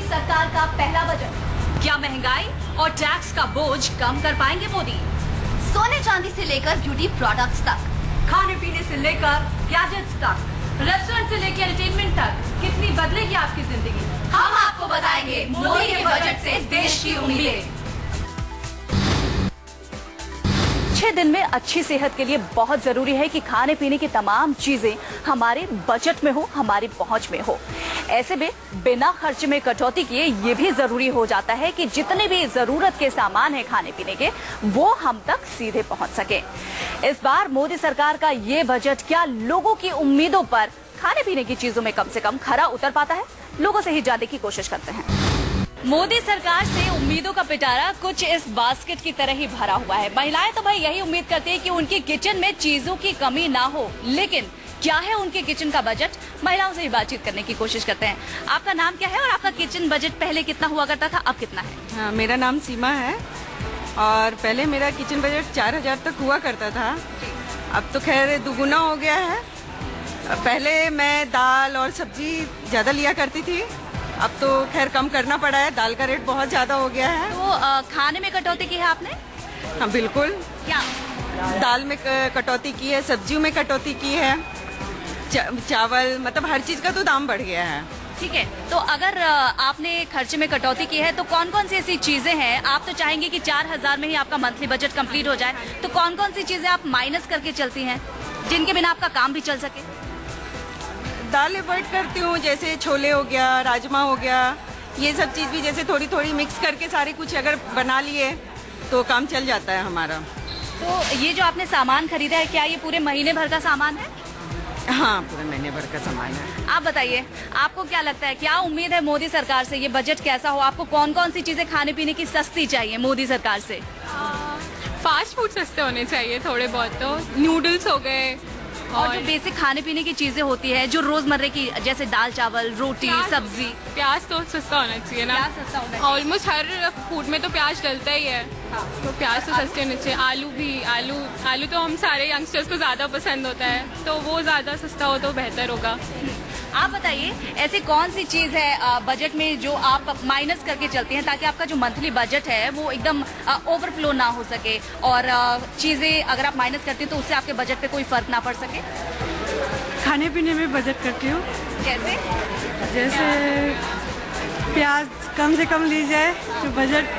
सरकार का पहला बजट। क्या महंगाई और टैक्स का बोझ कम कर पाएंगे मोदी? सोने चांदी से लेकर ब्यूटी प्रोडक्ट्स तक, खाने पीने से लेकर गैजेट्स तक, रेस्टोरेंट से लेकर एंटरटेनमेंट तक, कितनी बदलेगी आपकी जिंदगी? हम आपको बताएंगे मोदी के बजट से देश की उम्मीदें। 6 दिन में अच्छी सेहत के लिए बहुत जरूरी है कि खाने पीने की तमाम चीजें हमारे बजट में हो, हमारी पहुंच में हो। ऐसे में बिना खर्च में कटौती किए ये भी जरूरी हो जाता है कि जितने भी जरूरत के सामान हैं खाने पीने के, वो हम तक सीधे पहुंच सके। इस बार मोदी सरकार का ये बजट क्या लोगों की उम्मीदों पर खाने पीने की चीजों में कम से कम खरा उतर पाता है? लोगों से ही जानने की कोशिश करते हैं। मोदी सरकार से उम्मीदों का पिटारा कुछ इस बास्केट की तरह ही भरा हुआ है। महिलाएं तो भाई यही उम्मीद करती है कि उनके किचन में चीजों की कमी ना हो, लेकिन क्या है उनके किचन का बजट? महिलाओं से ही बातचीत करने की कोशिश करते हैं। आपका नाम क्या है और आपका किचन बजट पहले कितना हुआ करता था, अब कितना है? हाँ, मेरा नाम सीमा है और पहले मेरा किचन बजट 4000 तक हुआ करता था। अब तो खैर दुगुना हो गया है। पहले मैं दाल और सब्जी ज़्यादा लिया करती थी, अब तो खैर कम करना पड़ा है। दाल का रेट बहुत ज़्यादा हो गया है। तो खाने में कटौती की है आपने? हाँ बिल्कुल। क्या? दाल में कटौती की है, सब्जियों में कटौती की है, चावल, मतलब हर चीज़ का तो दाम बढ़ गया है। ठीक है, तो अगर आपने खर्चे में कटौती की है तो कौन कौन सी ऐसी चीजें हैं? आप तो चाहेंगे कि 4000 में ही आपका मंथली बजट कंप्लीट हो जाए, तो कौन कौन सी चीजें आप माइनस करके चलती हैं जिनके बिना आपका काम भी चल सके? दाल अवॉइड करती हूँ, जैसे छोले हो गया, राजमा हो गया, ये सब चीज़ भी जैसे थोड़ी थोड़ी मिक्स करके सारी कुछ अगर बना लिए तो काम चल जाता है हमारा। तो ये जो आपने सामान खरीदा है, क्या ये पूरे महीने भर का सामान है? हाँ, पूरे महीने भर का सामान है। आप बताइए, आपको क्या लगता है, क्या उम्मीद है मोदी सरकार से? ये बजट कैसा हो? आपको कौन कौन सी चीजें खाने पीने की सस्ती चाहिए मोदी सरकार से? फास्ट फूड सस्ते होने चाहिए थोड़े बहुत, तो नूडल्स हो गए और जो बेसिक खाने पीने की चीजें होती है, जो रोजमर्रे की, जैसे दाल चावल, रोटी, सब्जी। प्याज तो सस्ता होना चाहिए ना। प्याज सस्ता होना चाहिए। ऑलमोस्ट हर फूड में तो प्याज डलता ही है। हाँ। तो प्याज तो सस्ते होने चाहिए। आलू भी, आलू तो हम सारे यंगस्टर्स को ज्यादा पसंद होता है, तो वो ज्यादा सस्ता हो तो बेहतर होगा। आप बताइए, ऐसी कौन सी चीज है बजट में जो आप माइनस करके चलती हैं ताकि आपका जो मंथली बजट है वो एकदम ओवरफ्लो ना हो सके, और चीजें अगर आप माइनस करती हैं तो उससे आपके बजट पे कोई फर्क ना पड़ सके? खाने पीने में बजट करती हूँ। कैसे? जैसे प्याज कम से कम ली जाए तो बजट।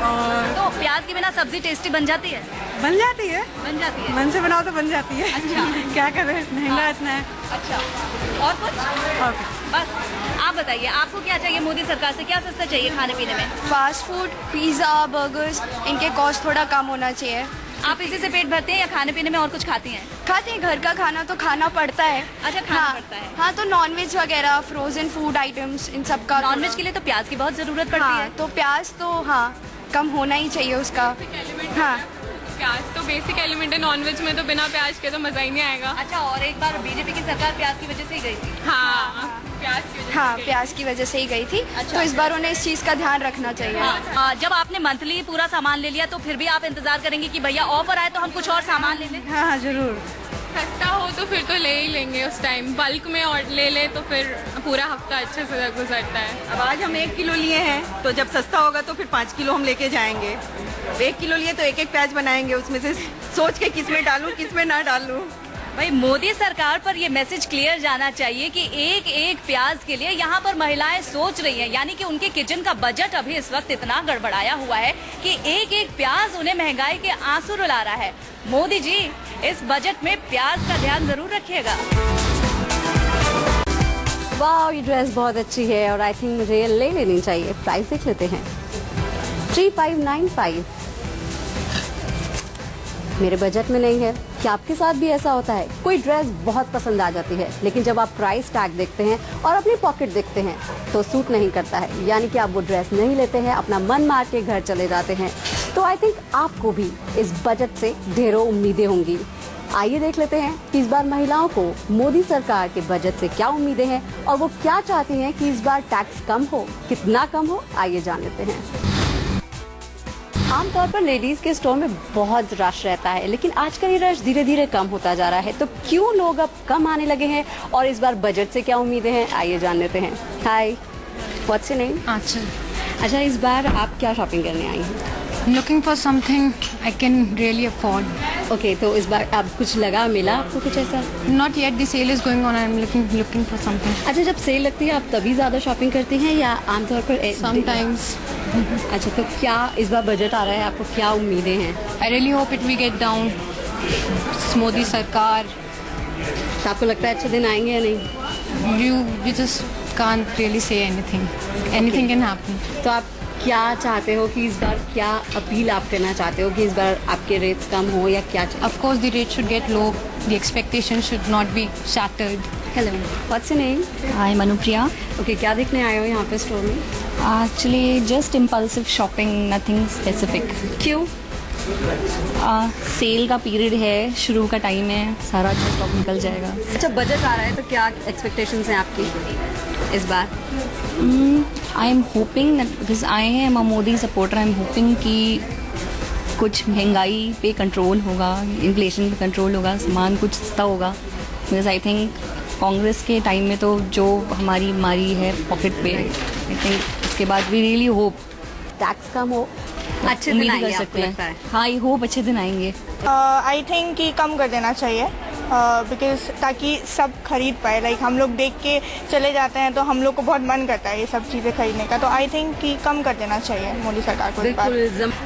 और तो प्याज के बिना सब्जी टेस्टी बन जाती है? बन जाती है। बन जाती है। मन से बनाओ तो बन जाती है। अच्छा। क्या करें, महंगा इतना है। अच्छा, और कुछ? ओके। बस आप बताइए, आपको क्या चाहिए मोदी सरकार से? क्या सस्ता चाहिए खाने पीने में? फास्ट फूड, पिज़्ज़ा, बर्गर्स, इनके कॉस्ट थोड़ा कम होना चाहिए। आप इसी से पेट भरते हैं या खाने पीने में और कुछ खाती हैं? खाते हैं, घर का खाना तो खाना पड़ता है। अच्छा, खाना हाँ, पड़ता है। हाँ, तो नॉनवेज वगैरह, फ्रोजन फूड आइटम्स, इन सब का। नॉनवेज के लिए तो प्याज की बहुत जरूरत पड़ती हाँ, है। तो प्याज तो हाँ कम होना ही चाहिए उसका। हाँ, प्याज तो बेसिक एलिमेंट है नॉनवेज में, तो बिना प्याज के तो मजा ही नहीं आएगा। अच्छा, और एक बार बीजेपी की सरकार प्याज की वजह से ही गई थी। हाँ, प्याज की वजह हाँ, से। प्याज की वजह से ही गई थी। अच्छा। तो इस बार उन्हें इस चीज़ का ध्यान रखना चाहिए। जब आपने मंथली पूरा सामान ले लिया तो फिर भी आप इंतजार करेंगे कि भैया ऑफर आए तो हम कुछ और सामान ले लें? हाँ हाँ जरूर। सस्ता हो तो फिर तो ले ही लेंगे उस टाइम। बल्क में और ले ले तो फिर पूरा हफ्ता अच्छे से गुजरता है। अब आज हम 1 किलो लिए हैं, तो जब सस्ता होगा तो फिर 5 किलो हम लेके जाएंगे। 1 किलो लिए तो एक प्याज बनाएंगे, उसमें से सोच के किस में डालूं किस में ना डालूं। भाई मोदी सरकार पर ये मैसेज क्लियर जाना चाहिए कि एक एक प्याज के लिए यहाँ पर महिलाएं सोच रही हैं, यानी कि उनके किचन का बजट अभी इस वक्त इतना गड़बड़ाया हुआ है कि एक एक प्याज उन्हें महंगाई के आंसू रुला रहा है। मोदी जी, इस बजट में प्याज का ध्यान जरूर रखिएगा। वाह, ये ड्रेस बहुत अच्छी है और आई थिंक मुझे ये ले लेनी चाहिए। प्राइस देख लेते हैं, 3595। मेरे बजट में नहीं है। क्या आपके साथ भी ऐसा होता है? कोई ड्रेस बहुत पसंद आ जाती है, लेकिन जब आप प्राइस टैग देखते हैं और अपनी पॉकेट देखते हैं तो सूट नहीं करता है, यानी कि आप वो ड्रेस नहीं लेते हैं, अपना मन मार के घर चले जाते हैं। तो आई थिंक आपको भी इस बजट से ढेरों उम्मीदें होंगी। आइए देख लेते हैं कि इस बार महिलाओं को मोदी सरकार के बजट से क्या उम्मीदें हैं और वो क्या चाहती हैं कि इस बार टैक्स कम हो, कितना कम हो, आइए जान लेते हैं। आमतौर पर लेडीज के स्टोर में बहुत रश रहता है, लेकिन आजकल ये रश धीरे धीरे कम होता जा रहा है। तो क्यों लोग अब कम आने लगे हैं और इस बार बजट से क्या उम्मीदें हैं, आइए जान लेते हैं। हाय, व्हाट्स योर नेम? Achal. अच्छा, इस बार आप क्या शॉपिंग करने आई हैं? I'm looking for something I can really afford. Okay, तो इस बार आप कुछ मिला आपको कुछ ऐसा? Not yet. The sale is going on. I'm looking for something. अच्छा, जब सेल लगती है आप तभी ज़्यादा शॉपिंग करती हैं या आमतौर पर? Sometimes. अच्छा, तो क्या इस बार बजट आ रहा है, आपको क्या उम्मीदें हैं? I really hope it will get down. Modi Sarkar. तो आपको लगता है अच्छे दिन आएंगे या नहीं? You just can't really say anything. Anything can happen. तो आप क्या चाहते हो कि इस बार क्या अपील आप करना चाहते हो कि इस बार आपके रेट्स कम हो या क्या? Of course, the rate should get low. The expectation should not be shattered. Hello, what's your name? Hi Manupriya. Okay, क्या देखने आए हो यहाँ पे स्टोर में? Actually just impulsive shopping, nothing specific. क्यों? सेल का पीरियड है, शुरू का टाइम है, सारा अच्छा स्टॉक निकल जाएगा. अच्छा, बजट आ रहा है तो क्या एक्सपेक्टेशंस हैं आपकी इस बार? I am hoping because I am a Modi supporter. I am hoping कि कुछ महंगाई पे कंट्रोल होगा, इन्फ्लेशन पे कंट्रोल होगा, सामान कुछ सस्ता होगा. बिकॉज आई थिंक कांग्रेस के टाइम में तो जो हमारी मारी है पॉकेट पे, आई थिंक उसके बाद वी रियली होप टैक्स कम हो, अच्छे दिन आएंगे आपको लगता है? हाँ, आई होप अच्छे दिन आएंगे. आई थिंक कि कम कर देना चाहिए बिकॉज ताकि सब खरीद पाए. लाइक हम लोग देख के चले जाते हैं तो हम लोग को बहुत मन करता है ये सब चीज़ें खरीदने का. तो आई थिंक कि कम कर देना चाहिए मोदी सरकार को इस बार.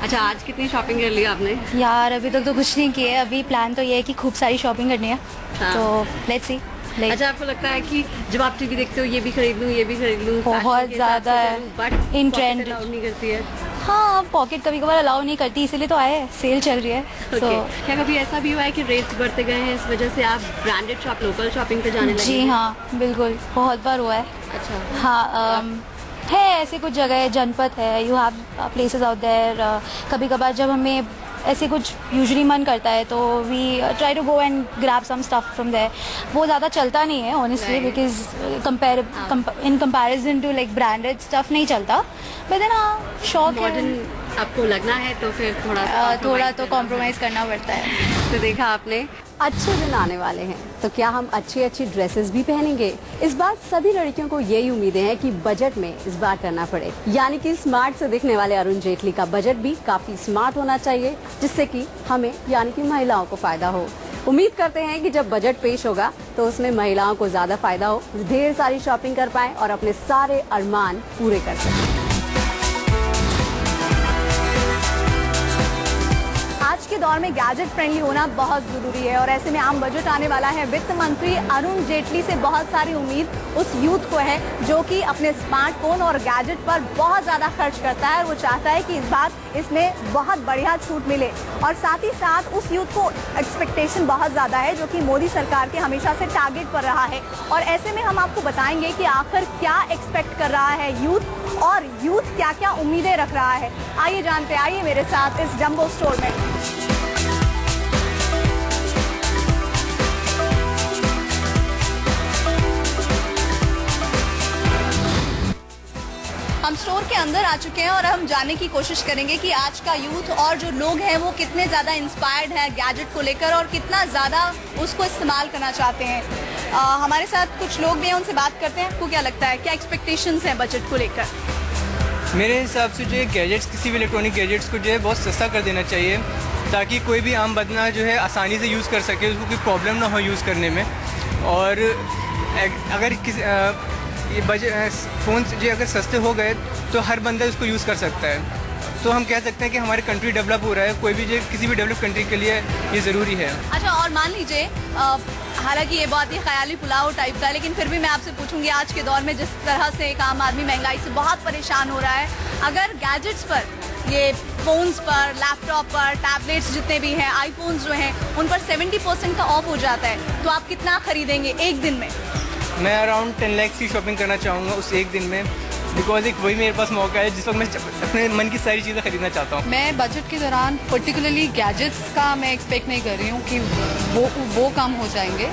अच्छा, आज कितनी शॉपिंग कर ली आपने? यार अभी तक तो कुछ नहीं किया है. अभी प्लान तो ये है कि खूब सारी शॉपिंग करनी है. हाँ. तो लेट्स सी. अच्छा, आपको लगता है कि जब आप टीवी देखते हो ये भी खरीद लूँ, ये भी खरीद लूँ, बहुत ज़्यादा है इन ट्रेंड. नहीं करती है? हाँ, पॉकेट कभी कभार अलाउ नहीं करती, इसीलिए तो आए, सेल चल रही है. तो क्या कभी ऐसा भी हुआ है कि रेट्स बढ़ते गए हैं, इस वजह से आप ब्रांडेड शॉप, लोकल शॉपिंग पे जाने लगे? जी हाँ, बिल्कुल, बहुत बार हुआ है. अच्छा. हाँ, है ऐसे कुछ जगह है, जनपद है, you have places out there. कभी कभार जब हमें ऐसे कुछ यूजुअली मन करता है तो we try to go and grab some stuff from there. वो ज़्यादा चलता नहीं है honestly, because in comparison to like branded stuff नहीं चलता. बट देन शौक है, आपको लगना है तो फिर थोड़ा तो कॉम्प्रोमाइज़ करना पड़ता है. तो देखा आपने, अच्छे दिन आने वाले हैं तो क्या हम अच्छी अच्छी ड्रेसेस भी पहनेंगे? इस बार सभी लड़कियों को यही उम्मीदें हैं कि बजट में इस बार करना पड़े. यानी कि स्मार्ट से दिखने वाले अरुण जेटली का बजट भी काफी स्मार्ट होना चाहिए, जिससे कि हमें यानी कि महिलाओं को फायदा हो. उम्मीद करते हैं कि जब बजट पेश होगा तो उसमें महिलाओं को ज्यादा फायदा हो, ढेर सारी शॉपिंग कर पाएं और अपने सारे अरमान पूरे कर सकें. आज के दौर में गैजेट फ्रेंडली होना बहुत जरूरी है और ऐसे में आम बजट आने वाला है. वित्त मंत्री अरुण जेटली से बहुत सारी उम्मीद उस यूथ को है जो कि अपने स्मार्टफोन और गैजेट पर बहुत ज्यादा खर्च करता है. वो चाहता है कि इस बार इसमें बहुत बढ़िया छूट मिले और साथ ही साथ उस यूथ को एक्सपेक्टेशन बहुत ज्यादा है जो कि मोदी सरकार के हमेशा से टारगेट पर रहा है. और ऐसे में हम आपको बताएंगे कि आखिर क्या एक्सपेक्ट कर रहा है यूथ और यूथ क्या क्या उम्मीदें रख रहा है. आइए जानते, आइए मेरे साथ इस जंबो स्टोर में. हम स्टोर के अंदर आ चुके हैं और हम जानने की कोशिश करेंगे कि आज का यूथ और जो लोग हैं वो कितने ज़्यादा इंस्पायर्ड है गैजेट को लेकर और कितना ज़्यादा उसको इस्तेमाल करना चाहते हैं. हमारे साथ कुछ लोग भी हैं, उनसे बात करते हैं. आपको क्या लगता है, क्या एक्सपेक्टेशंस हैं बजट को लेकर? मेरे हिसाब से जो है गैजेट्स, किसी भी इलेक्ट्रॉनिक गैजेट्स को जो है बहुत सस्ता कर देना चाहिए ताकि कोई भी आम बंदा जो है आसानी से यूज़ कर सके, उसको कोई प्रॉब्लम ना हो यूज़ करने में. और अगर ये बजट फ़ोन जो अगर सस्ते हो गए तो हर बंदा उसको यूज़ कर सकता है. तो हम कह सकते हैं कि हमारी कंट्री डेवलप हो रहा है. कोई भी जो किसी भी डेवलप कंट्री के लिए ये ज़रूरी है. अच्छा, और मान लीजिए हालांकि ये बहुत ही ख्याली पुलाव टाइप का है, लेकिन फिर भी मैं आपसे पूछूंगी आज के दौर में जिस तरह से एक आम आदमी महंगाई से बहुत परेशान हो रहा है, अगर गैजेट्स पर, ये फ़ोन्स पर, लैपटॉप पर, टैबलेट्स जितने भी हैं, आईफोन्स जो हैं, उन पर 70% का ऑफ हो जाता है, तो आप कितना खरीदेंगे एक दिन में? मैं अराउंड 10 लाख की शॉपिंग करना चाहूँगा उस एक दिन में, बिकॉज एक वही मेरे पास मौका है जिस वक्त मैं अपने मन की सारी चीज़ें खरीदना चाहता हूँ. मैं बजट के दौरान पर्टिकुलरली गैजेट्स का मैं एक्सपेक्ट नहीं कर रही हूँ कि वो कम हो जाएंगे.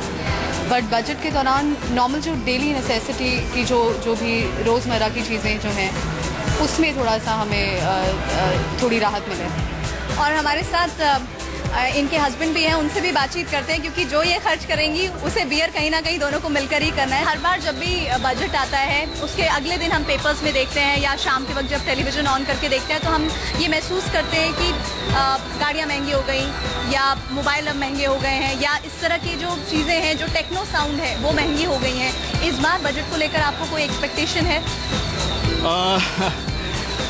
बट बजट के दौरान नॉर्मल जो डेली नेसेसिटी की जो भी रोज़मर्रा की चीज़ें जो हैं उसमें थोड़ा सा हमें थोड़ी राहत मिले. और हमारे साथ इनके हस्बैंड भी हैं, उनसे भी बातचीत करते हैं, क्योंकि जो ये खर्च करेंगी उसे बियर कहीं ना कहीं दोनों को मिलकर ही करना है। हर बार जब भी बजट आता है उसके अगले दिन हम पेपर्स में देखते हैं या शाम के वक्त जब टेलीविजन ऑन करके देखते हैं तो हम ये महसूस करते हैं कि गाड़ियाँ महंगी हो गई या मोबाइल अब महंगे हो गए हैं या इस तरह की जो चीज़ें हैं, जो टेक्नो साउंड है वो महंगी हो गई हैं। इस बार बजट को लेकर आपको कोई एक्सपेक्टेशन है?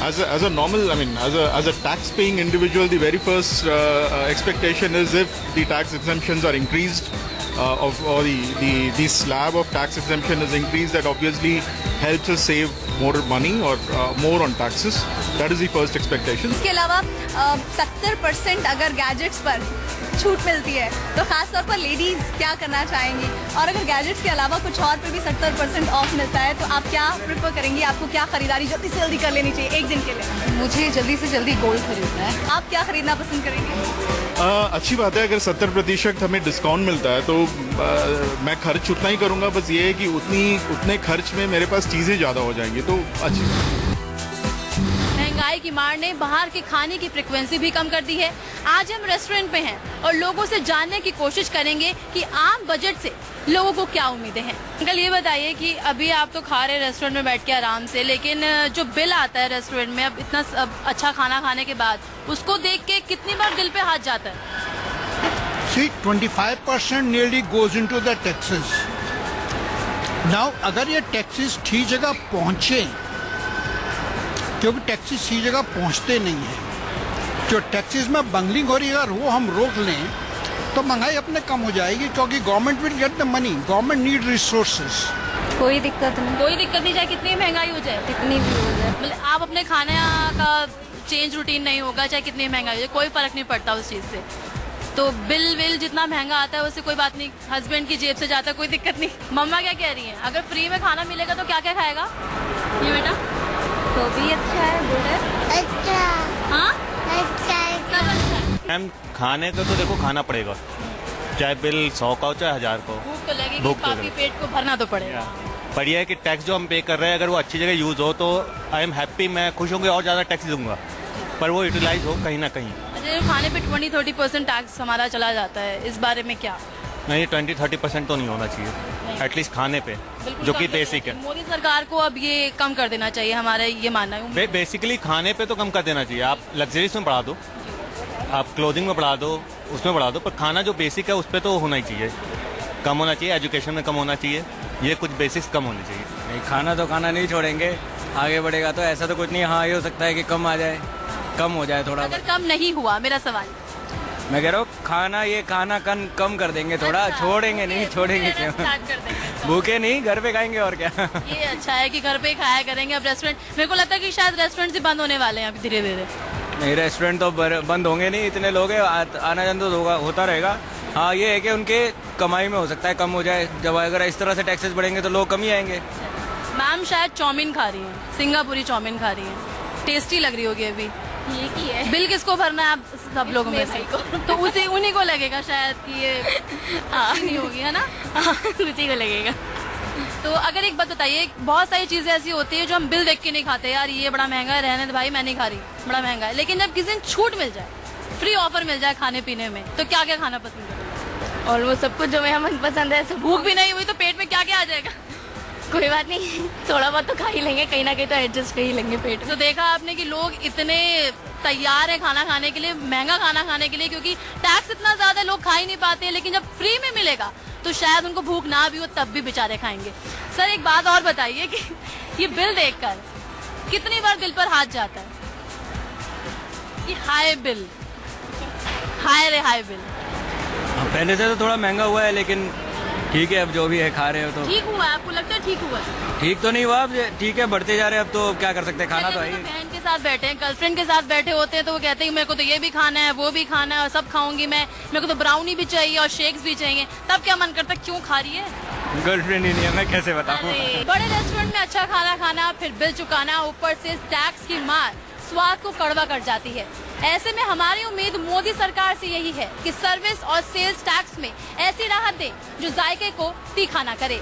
As a normal, I mean, as a tax-paying individual, the very first expectation is if the tax exemptions are increased, or the slab of tax exemption is increased, that obviously helps us save more money or more on taxes. That is the first expectation. इसके अलावा 70% अगर gadgets पर छूट मिलती है तो खासतौर पर लेडीज क्या करना चाहेंगी, और अगर गैजेट्स के अलावा कुछ और पे भी 70% ऑफ मिलता है तो आप क्या प्रेफर करेंगी? आपको क्या खरीदारी जल्दी से जल्दी कर लेनी चाहिए एक दिन के लिए? मुझे जल्दी से जल्दी गोल्ड खरीदना है। आप क्या खरीदना पसंद करेंगे? अच्छी बात है, अगर 70% हमें डिस्काउंट मिलता है तो मैं खर्च उतना ही करूँगा। बस ये है कि उतने खर्च में मेरे पास चीज़ें ज़्यादा हो जाएंगी तो अच्छी बात है। महंगाई की मार ने बाहर के खाने की फ्रिक्वेंसी भी कम कर दी है। आज हम रेस्टोरेंट पे हैं और लोगों से जानने की कोशिश करेंगे कि आम बजट से लोगों को क्या उम्मीदें हैं। अंकल ये बताइए कि अभी आप तो खा रहे हैं रेस्टोरेंट में बैठ के आराम से, लेकिन जो बिल आता है रेस्टोरेंट में अब इतना अच्छा खाना खाने के बाद, उसको देख के कितनी बार दिल पे हाथ जाता है? See, 25% nearly goes into the taxes. Now, अगर ये टैक्सेस ठीक जगह पहुंचे, क्योंकि टैक्सेस सही जगह पहुंचते नहीं है, जो टैक्सेस में बंगलिंग हो रही है अगर वो हम रोक लें तो महंगाई अपने कम हो जाएगी, क्योंकि government will get the money, government need resources. कोई दिक्कत नहीं चाहे कितनी महंगाई हो जाए, कितनी भी हो जाए, मतलब आप अपने खाने का चेंज रूटीन नहीं होगा चाहे कितनी महंगाई हो जाए, कोई फर्क नहीं पड़ता उस चीज से। तो बिल विल जितना महंगा आता है उससे कोई बात नहीं, हस्बैंड की जेब से जाता है, कोई दिक्कत नहीं। मम्मा क्या कह रही हैं, अगर फ्री में खाना मिलेगा तो क्या क्या खाएगा ये बेटा? तो भी अच्छा है, गुड है, अच्छा। हाँ अच्छा है। मैम खाने को तो देखो खाना पड़ेगा, चाहे बिल 100 का हो चाहे 1000 का हो। भूख तो लगेगी, काफी पेट को भरना तो पड़ेगा। पर यह है कि टैक्स जो हम पे कर रहे हैं अगर वो अच्छी जगह यूज हो तो आई एम हैप्पी, मैं खुश होंगे और ज्यादा टैक्स दूंगा, पर वो यूटिलाइज हो कहीं ना कहीं। अच्छा, खाने पे 20-30% टैक्स हमारा चला जाता है, इस बारे में क्या? नहीं, 20-30% तो नहीं होना चाहिए एटलीस्ट खाने पे, जो कि बेसिक है। मोदी सरकार को अब ये कम कर देना चाहिए, हमारा ये मानना है। बेसिकली खाने पे तो कम कर देना चाहिए। आप लग्जरीज में बढ़ा दो, आप क्लोथिंग में बढ़ा दो, उसमें बढ़ा दो, पर खाना जो बेसिक है उस पर तो होना ही चाहिए, कम होना चाहिए। एजुकेशन में कम होना चाहिए, ये कुछ बेसिक्स कम होने चाहिए। नहीं, खाना तो खाना नहीं छोड़ेंगे, आगे बढ़ेगा तो ऐसा तो कुछ नहीं। हाँ, ये हो सकता है कि कम आ जाए, कम हो जाए थोड़ा। अगर कम नहीं हुआ, मेरा सवाल मैं कह रहा हूँ खाना कम कर देंगे थोड़ा। अच्छा, छोड़ेंगे नहीं, छोड़ेंगे क्यों? भूखे नहीं, घर पे खाएंगे और क्या। ये अच्छा है कि घर पे खाया करेंगे। अब रेस्टोरेंट, मेरे को लगता है कि शायद रेस्टोरेंट ही बंद होने वाले हैं अभी धीरे धीरे। नहीं, रेस्टोरेंट तो बंद होंगे नहीं, इतने लोग हैं, आना जाना तो होता रहेगा। हाँ, ये है कि उनके कमाई में हो सकता है कम हो जाए, जब अगर इस तरह से टैक्सेस बढ़ेंगे तो लोग कम ही आएंगे। मैम शायद चाउमीन खा रही हैं, सिंगापुरी चाउमीन खा रही हैं, टेस्टी लग रही होगी अभी। ये की है। बिल किसको भरना है आप सब लोगों में से? तो उसे उन्हीं को लगेगा शायद कि ये नहीं होगी, है ना? उसी को लगेगा। तो अगर एक बात बताइए, बहुत सारी चीजें ऐसी होती है जो हम बिल देख के नहीं खाते, यार ये बड़ा महंगा है, रहने दे भाई मैं नहीं खा रही, बड़ा महंगा है। लेकिन जब किसी दिन छूट मिल जाए, फ्री ऑफर मिल जाए खाने पीने में, तो क्या क्या खाना पसंद करें? और वो सब कुछ जो मेरा मन पसंद है। भूख भी नहीं हुई तो पेट में क्या क्या आ जाएगा? कोई बात नहीं, थोड़ा बहुत तो खा ही लेंगे, कहीं ना कहीं तो एडजस्ट कर ही लेंगे पेट। तो देखा आपने कि लोग इतने तैयार है खाना खाने के लिए, महंगा खाना खाने के लिए, क्योंकि टैक्स इतना ज्यादा लोग खा ही नहीं पाते हैं। लेकिन जब फ्री में मिलेगा तो शायद उनको भूख ना भी हो तब भी बेचारे खाएंगे। सर एक बात और बताइए कि ये बिल देखकर कितनी बार दिल पर हाथ जाता है? ये हाई बिल, हाई बिल। पहले से तो थोड़ा महंगा हुआ है, लेकिन ठीक है, अब जो भी है खा रहे हो तो ठीक हुआ है। आपको लगता है ठीक हुआ है? ठीक तो नहीं हुआ, अब ठीक है, बढ़ते जा रहे हैं, अब तो क्या कर सकते हैं, खाना तो है। बहन के साथ बैठे हैं, गर्लफ्रेंड के साथ बैठे होते हैं तो वो कहते हैं कि मेरे को तो ये भी खाना है, वो भी खाना है, और सब खाऊंगी मैं, मेरे को तो ब्राउनी भी चाहिए और शेक्स भी चाहिए। तब क्या मन करता है, क्यों खा रही है? गर्लफ्रेंड ही नहीं है, मैं कैसे बताऊं? बड़े रेस्टोरेंट में अच्छा खाना खाना, फिर बिल चुकाना, ऊपर से टैक्स की मार स्वाद को कड़वा कर जाती है। ऐसे में हमारी उम्मीद मोदी सरकार से यही है कि सर्विस और सेल्स टैक्स में ऐसी राहत दे जो जायके को तीखा ना करे।